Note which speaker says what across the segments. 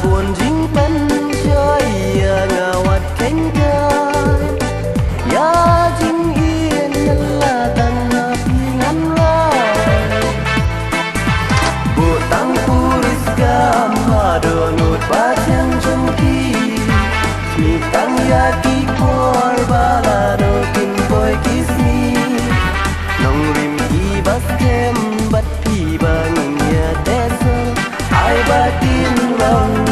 Speaker 1: buồn dính bên chơi ngawat kengkai ya jing yên la tanah pingan rai bu tang puris gam hadonut bajang jengki mi tang yaki por balado kin boy kismi nong rim i baskem bat pi bangin ya desa ai batin long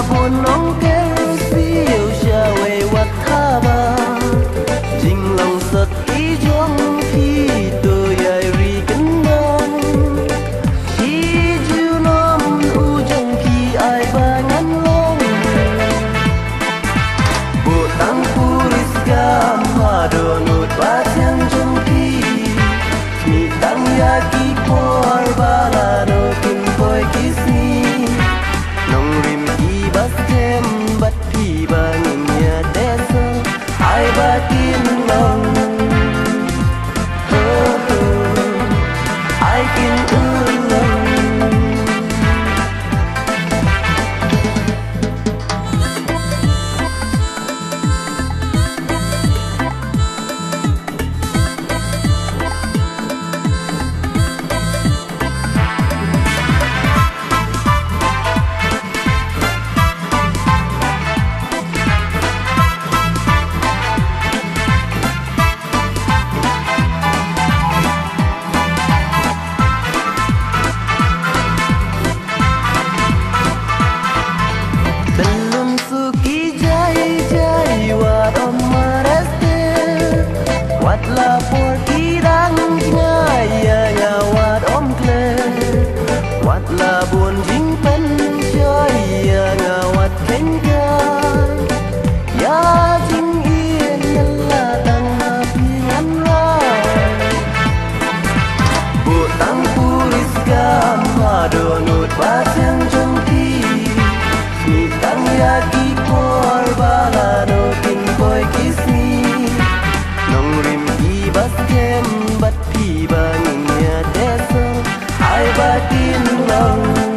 Speaker 1: buồn nóng kéo siêu xa về vật tha ba jing lòng sật ý trong khi tôi ai ri cấn đông khi chiều năm u trong khi ai ba ngăn long bộ tăng puris gam hado nut bajang trong khi mi tang yaki por balado kin boy kismi nong rim baskem bat pi bangin ya desa ai batin long ai kin ulang la por kidang ngaya ngawat om kle wat la buồn jing pen chơi ngawat kengkai ya jing yên la tanah pingan rai bu tang puris gam hadonut bajang jengki mi tang yaki por balado kin boy kismi nong rim baskem bat pi bangin ya desa ai batin long